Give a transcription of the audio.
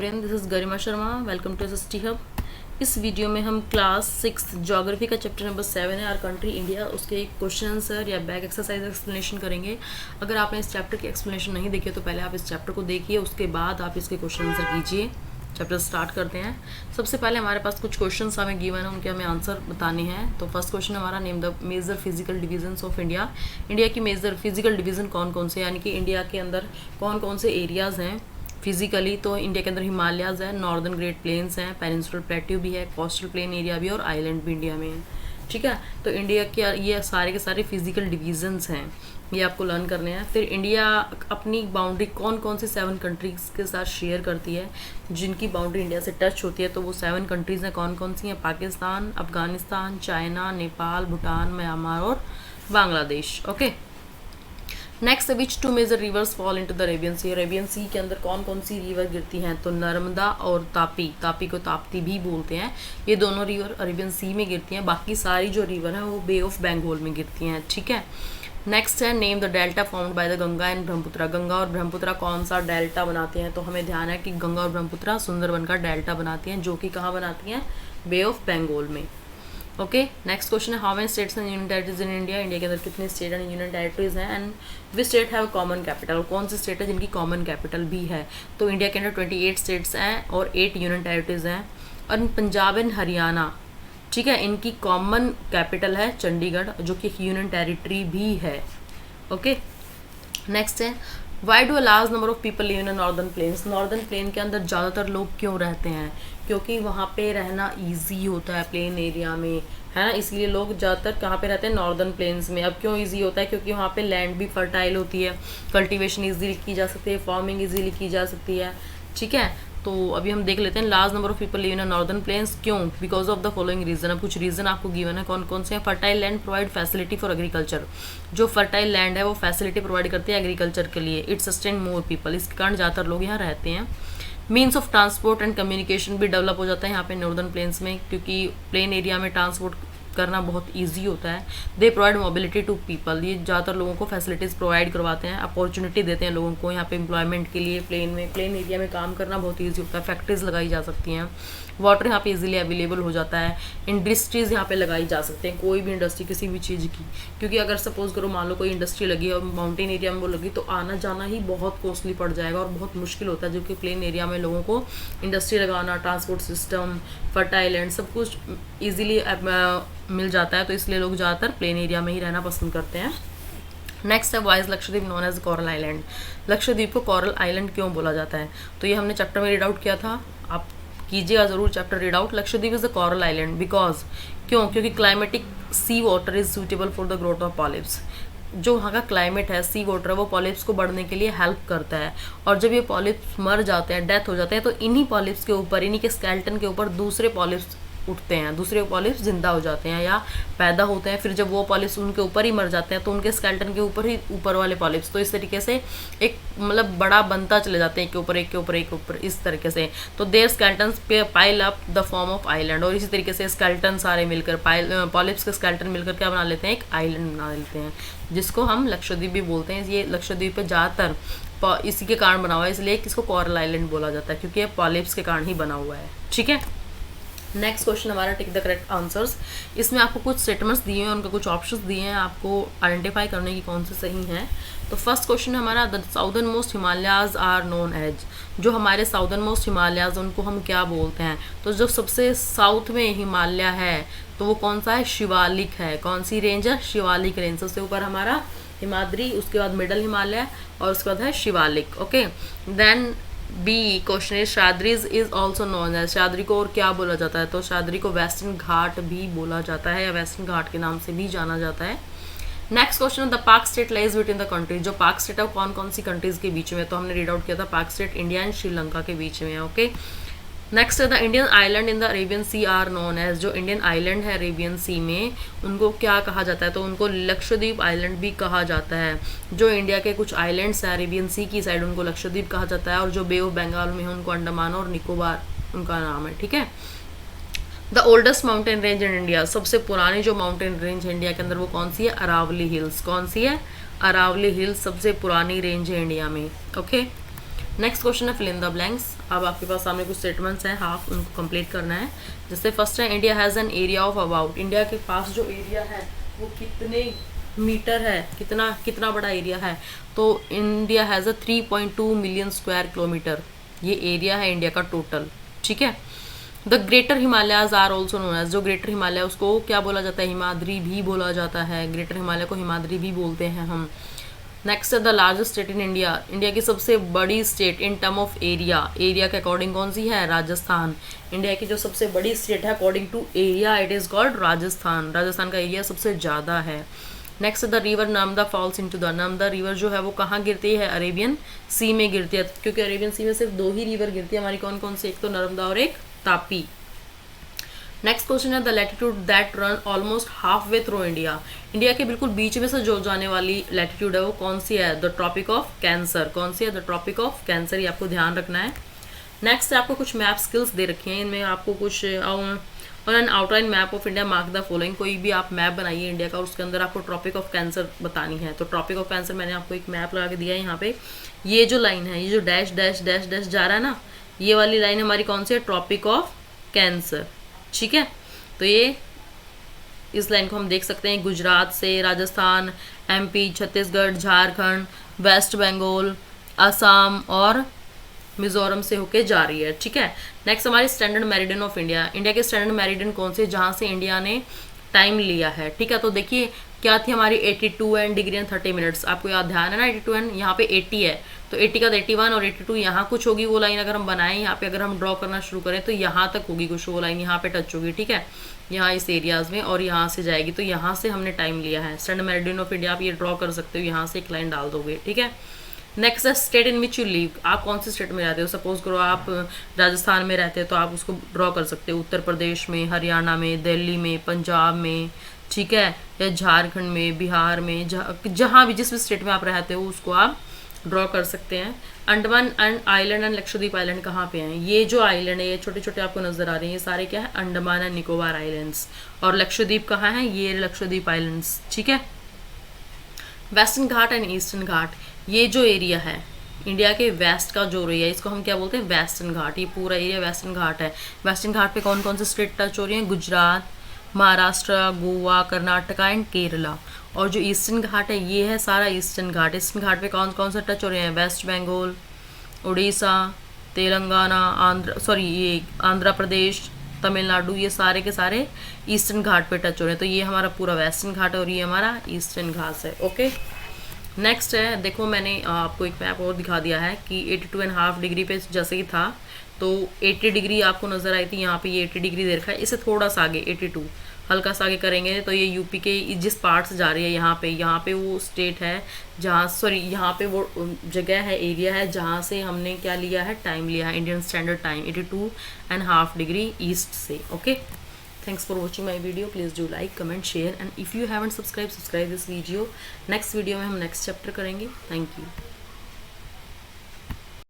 Friend, this is Garima Sharma. Welcome to SST hub. इस video में हम क्लास 6 ज्योग्राफी का चैप्टर नंबर 7 है, आर कंट्री इंडिया, उसके क्वेश्चन आंसर या बैक एक्सरसाइज एक्सप्लेनेशन करेंगे। अगर आपने इस चैप्टर की एक्सप्लेनेशन नहीं देखी तो पहले आप इस चैप्टर को देखिए, उसके बाद आप इसके क्वेश्चन आंसर कीजिए। चैप्टर स्टार्ट करते हैं। सबसे पहले हमारे पास कुछ क्वेश्चंस हमें गिवन है, उनके हमें आंसर बताने हैं। तो फर्स्ट क्वेश्चन हमारा, name the major physical divisions of India. India की मेजर फिजिकल डिवीजन कौन कौन से, यानी कि इंडिया के अंदर कौन कौन से एरियाज़ हैं फिजिकली। तो इंडिया के अंदर हिमालयाज़ है, नॉर्दर्न ग्रेट प्लेन्स हैं, पेनिनसुलर प्लेट्यू भी है, कोस्टल प्लेन एरिया भी और आइलैंड भी इंडिया में है। ठीक है, तो इंडिया के ये सारे के सारे फिजिकल डिवीजन्स हैं, ये आपको लर्न करने हैं। फिर इंडिया अपनी बाउंड्री कौन कौन सी 7 कंट्रीज़ के साथ शेयर करती है, जिनकी बाउंड्री इंडिया से टच होती है। तो वो 7 कंट्रीज़ हैं, कौन कौन सी हैं? पाकिस्तान, अफगानिस्तान, चाइना, नेपाल, भूटान, म्यांमार और Bangladesh. Okay, next, which two major rivers fall into the Arabian sea. Arabian sea के अंदर कौन कौन सी रिवर गिरती हैं? तो नर्मदा और तापी, तापी को ताप्ती भी बोलते हैं, ये दोनों रिवर अरेबियन सी में गिरती हैं। बाकी सारी जो रिवर हैं वो बे ऑफ बंगाल में गिरती हैं। ठीक है, नेक्स्ट है, name the delta formed by the Ganga and Brahmaputra. Ganga और ब्रह्मपुत्र कौन सा डेल्टा बनाते हैं? तो हमें ध्यान है कि गंगा और ब्रह्मपुत्र सुंदरबन का डेल्टा बनाती हैं, जो कि कहाँ बनाती हैं? बे ऑफ बंगाल में। ओके, नेक्स्ट क्वेश्चन है, how many states and union territories in India. India के अंदर कितने स्टेट एंड यूनियन टेरिटरीज हैं, and which state have common capital. कौन से स्टेट है जिनकी कॉमन कैपिटल भी है? तो इंडिया के अंदर 28 स्टेट्स हैं और 8 यूनियन टेरिटरीज हैं। और पंजाब एंड हरियाणा, ठीक है, इनकी कॉमन कैपिटल है चंडीगढ़, जो कि एक यूनियन टेरिटरी भी है। ओके, नेक्स्ट है, why do a large number of people live in northern planes. Northern plain के अंदर ज़्यादातर लोग क्यों रहते हैं? क्योंकि वहाँ पे रहना इजी होता है प्लेन एरिया में, है ना, इसलिए लोग ज़्यादातर कहाँ पे रहते हैं? नॉर्दर्न प्लेन्स में। अब क्यों इजी होता है? क्योंकि वहाँ पे लैंड भी फर्टाइल होती है, कल्टीवेशन इजीली की जा सकती है, फार्मिंग इजीली की जा सकती है। ठीक है, तो अभी हम देख लेते हैं, large number of people live in northern plains क्यों? Because of the following reason. अब कुछ रीजन आपको गिवन है, कौन कौन से हैं? Fertile land provide facility for agriculture. जो फर्टाइल लैंड है वो फैसिलिटी प्रोवाइड करती है एग्रीकल्चर के लिए। इट सस्टेन मोर पीपल, इसके कारण ज़्यादातर लोग यहाँ रहते हैं। Means of transport and communication भी डेवलप हो जाता है यहाँ पे नॉर्दर्न प्लेन्स में, क्योंकि प्लेन एरिया में ट्रांसपोर्ट करना बहुत इजी होता है। They provide mobility to people, ये ज़्यादातर लोगों को फैसिलिटीज़ प्रोवाइड करवाते हैं, अपॉर्चुनिटी देते हैं लोगों को यहाँ पे एम्प्लॉयमेंट के लिए। प्लेन एरिया में काम करना बहुत ईजी होता है, फैक्ट्रीज लगाई जा सकती हैं, वाटर यहाँ पे इजीली अवेलेबल हो जाता है, इंडस्ट्रीज़ यहाँ पे लगाई जा सकते हैं, कोई भी इंडस्ट्री किसी भी चीज़ की। क्योंकि अगर सपोज करो मान लो कोई इंडस्ट्री लगी और माउंटेन एरिया में वो लगी, तो आना जाना ही बहुत कॉस्टली पड़ जाएगा और बहुत मुश्किल होता है, जो कि प्लेन एरिया में लोगों को इंडस्ट्री लगाना, ट्रांसपोर्ट सिस्टम, फर्टाइल लैंड, सब कुछ ईजिली मिल जाता है। तो इसलिए लोग ज़्यादातर प्लेन एरिया में ही रहना पसंद करते हैं। नेक्स्ट है, why is Lakshadweep known as coral island. Lakshadweep को कोरल आइलैंड क्यों बोला जाता है? तो ये हमने चैप्टर में रीड आउट किया था, आप कीजिएगा ज़रूर chapter read out. Lakshadweep is the coral island because, क्यों? क्योंकि climatic sea water is suitable for the growth of polyps. जो वहाँ का क्लाइमेट है, सी वाटर है, वो पॉलिप्स को बढ़ने के लिए हेल्प करता है। और जब ये पॉलिप्स मर जाते हैं, डेथ हो जाते हैं, तो इन्हीं पॉलिप्स के ऊपर, इन्हीं के स्केलेटन के ऊपर दूसरे पॉलिप्स उठते हैं, दूसरे पॉलिप्स जिंदा हो जाते हैं या पैदा होते हैं। फिर जब वो पॉलिप्स उनके ऊपर ही मर जाते हैं, तो उनके स्केलेटन के ऊपर ही ऊपर वाले पॉलिप्स, तो इस तरीके से एक मतलब बड़ा बनता चले जाते हैं, एक के ऊपर एक के ऊपर एक के ऊपर, इस तरीके से। तो देयर स्केलेटन्स पे pile up the form of island, और इसी तरीके से स्केलेटन सारे मिलकर पॉलिप्स के स्केलेटन मिलकर क्या बना लेते हैं? एक आइलैंड बना लेते हैं, जिसको हम लक्षद्वीप भी बोलते हैं। ये लक्षद्वीप पे ज़्यादातर इसी के कारण बना हुआ है, इसलिए इसको कोरल आइलैंड बोला जाता है, क्योंकि ये पॉलिप्स के कारण ही बना हुआ है। ठीक है, नेक्स्ट क्वेश्चन हमारा, टेक द करेक्ट आंसर्स। इसमें आपको कुछ स्टेटमेंट्स दिए हैं, उनके कुछ ऑप्शंस दिए हैं, आपको आइडेंटिफाई करने की कौन से सही हैं। तो फर्स्ट क्वेश्चन है हमारा, the southern most Himalayas are known as. जो हमारे साउदर्न मोस्ट हिमालयाज, उनको हम क्या बोलते हैं? तो जो सबसे साउथ में हिमालय है, तो वो कौन सा है? शिवालिक है। कौन सी रेंज है? शिवालिक रेंज। सबसे ऊपर हमारा हिमाद्री, उसके बाद मिडल हिमालय और उसके बाद है Shivalik. Okay, then B question है, Sahyadris is also known as. Sahyadri को और क्या बोला जाता है? तो शाद्री को वेस्टर्न घाट भी बोला जाता है, या वेस्टर्न घाट के नाम से भी जाना जाता है। नेक्स्ट क्वेश्चन, द पाक state lies between the countries. जो पाक स्टेट है वो कौन कौन सी कंट्रीज के बीच में? तो हमने रीड आउट किया था, पाक स्टेट इंडिया एंड श्रीलंका के बीच में है। ओके, नेक्स्ट है, the Indian island in the Arabian sea are known as. जो इंडियन आइलैंड है अरेबियन सी में, उनको क्या कहा जाता है? तो उनको लक्षद्वीप आइलैंड भी कहा जाता है। जो इंडिया के कुछ आइलैंड्स हैं अरेबियन सी की साइड, उनको लक्षद्वीप कहा जाता है, और जो बे ऑफ बंगाल में है उनको अंडमान और निकोबार उनका नाम है। ठीक है, the oldest mountain range in India. सबसे पुरानी जो माउंटेन रेंज है इंडिया के अंदर, वो कौन सी है? अरावली हिल्स। कौन सी है? अरावली हिल्स सबसे पुरानी रेंज है इंडिया में। ओके, नेक्स्ट क्वेश्चन है फिल इन द ब्लैंक्स। अब आपके पास सामने कुछ स्टेटमेंट्स हैं हाफ, उनको कंप्लीट करना है। जैसे फर्स्ट है India has an area of about, India के पास जो एरिया है वो कितने मीटर है, कितना कितना बड़ा एरिया है, तो India has a 3.2 million square kilometre, ये एरिया है इंडिया का टोटल। ठीक है। The greater Himalayas are also known as, जो ग्रेटर हिमालय उसको क्या बोला जाता है, हिमाद्री भी बोला जाता है, ग्रेटर हिमालय को हिमाद्री भी बोलते हैं हम। नेक्स्ट है the largest state in India, India की सबसे बड़ी state in term of area, area के अकॉर्डिंग कौन सी है, राजस्थान। इंडिया की जो सबसे बड़ी स्टेट है according to area it is called Rajasthan, Rajasthan का एरिया सबसे ज़्यादा है। Next the river Narmada falls into the, Narmada river जो है वो कहाँ गिरती है, अरेबियन सी में गिरती है, क्योंकि अरेबियन सी में सिर्फ 2 ही रिवर गिरती है हमारी, कौन कौन सी, एक तो नर्मदा और एक तापी। नेक्स्ट क्वेश्चन है the latitude that run almost half way through India, India के बिल्कुल बीच में से जो जाने वाली लैटिट्यूड है वो कौन सी है, द ट्रॉपिक ऑफ कैंसर, कौन सी है, द ट्रॉपिक ऑफ कैंसर, ये आपको ध्यान रखना है। नेक्स्ट आपको कुछ मैप स्किल्स दे रखी हैं, इनमें आपको कुछ on an outline map of India mark the following, कोई भी आप मैप बनाइए इंडिया का और उसके अंदर आपको ट्रॉपिक ऑफ कैंसर बतानी है। तो ट्रॉपिक ऑफ कैंसर मैंने आपको एक मैप लगा के दिया है यहाँ पे, ये जो लाइन है, ये जो डैश डैश डैश डैश जा रहा है ना, ये वाली लाइन हमारी कौन सी है, ट्रॉपिक ऑफ कैंसर। ठीक है, तो ये इस लाइन को हम देख सकते हैं, गुजरात से राजस्थान, एमपी, छत्तीसगढ़, झारखंड, वेस्ट बंगाल, असम और मिजोरम से होके जा रही है। ठीक है। नेक्स्ट हमारी standard meridian of India, India के स्टैंडर्ड मेरिडियन कौन से, जहाँ से इंडिया ने टाइम लिया है। ठीक है, तो देखिए क्या थी हमारी 82 डिग्री एंड 30 मिनट्स, आपको याद ध्यान है ना, 82 एंड यहाँ पे 80 है, तो 80 का 81 और 82 यहाँ कुछ होगी वो लाइन, अगर हम बनाएं यहाँ पे, अगर हम ड्रॉ करना शुरू करें तो यहाँ तक होगी कुछ वो लाइन, यहाँ पे टच होगी। ठीक है, यहाँ इस एरियाज में, और यहाँ से जाएगी, तो यहाँ से हमने टाइम लिया है। स्टैंडर्ड मेरिडियन ऑफ इंडिया आप ये ड्रॉ कर सकते हो, यहाँ से एक लाइन डाल दोगे। ठीक है। नेक्स्ट है state in which you live, आप कौन से स्टेट में रहते हो, सपोज करो आप राजस्थान में रहते हो तो आप उसको ड्रॉ कर सकते हो, उत्तर प्रदेश में, हरियाणा में, दिल्ली में, पंजाब में, ठीक है, या झारखंड में, बिहार में, जहाँ भी जिस भी स्टेट में आप रहते हो उसको आप ड्रॉ कर सकते हैं। Andaman and island and Lakshadweep island कहाँ पे हैं, ये जो आइलैंड है ये छोटे छोटे आपको नजर आ रहे हैं, ये सारे क्या है, अंडमान एंड निकोबार आइलैंड्स। और लक्षद्वीप कहाँ है, ये लक्षद्वीप आइलैंड्स। ठीक है। वेस्टर्न घाट एंड ईस्टर्न घाट, ये जो एरिया है इंडिया के वेस्ट का जो एरिया है इसको हम क्या बोलते हैं, वेस्टर्न घाट, ये पूरा एरिया वेस्टर्न घाट है। वेस्टर्न घाट पे कौन कौन से स्टेट टच हो रही हैं, गुजरात, महाराष्ट्र, गोवा, कर्नाटका एंड केरला। और जो ईस्टर्न घाट है ये है सारा ईस्टर्न घाट, ईस्टर्न घाट पे कौन कौन से टच हो रहे हैं, वेस्ट बंगाल, उड़ीसा, तेलंगाना, ये आंध्र प्रदेश, तमिलनाडु, ये सारे के सारे ईस्टर्न घाट पे टच हो रहे हैं। तो ये हमारा पूरा वेस्टर्न घाट है और ये हमारा ईस्टर्न घाट है। ओके। नेक्स्ट है, देखो मैंने आपको एक मैप और दिखा दिया है कि 82.5 डिग्री पे जैसे ही था तो 80 डिग्री आपको नज़र आई थी, यहाँ पे ये 80 डिग्री दे रखा है, इससे थोड़ा सा आगे 82 हल्का सा आगे करेंगे तो ये यूपी के जिस पार्ट से जा रही है यहाँ पे वो स्टेट है जहाँ, यहाँ पे वो जगह है, एरिया है जहाँ से हमने क्या लिया है, टाइम लिया है, Indian standard time 82.5 degree east से। Okay, thanks for watching my video, please do like, comment, share and if you haven't subscribed, subscribe this video। next video में हम next chapter करेंगे। thank you।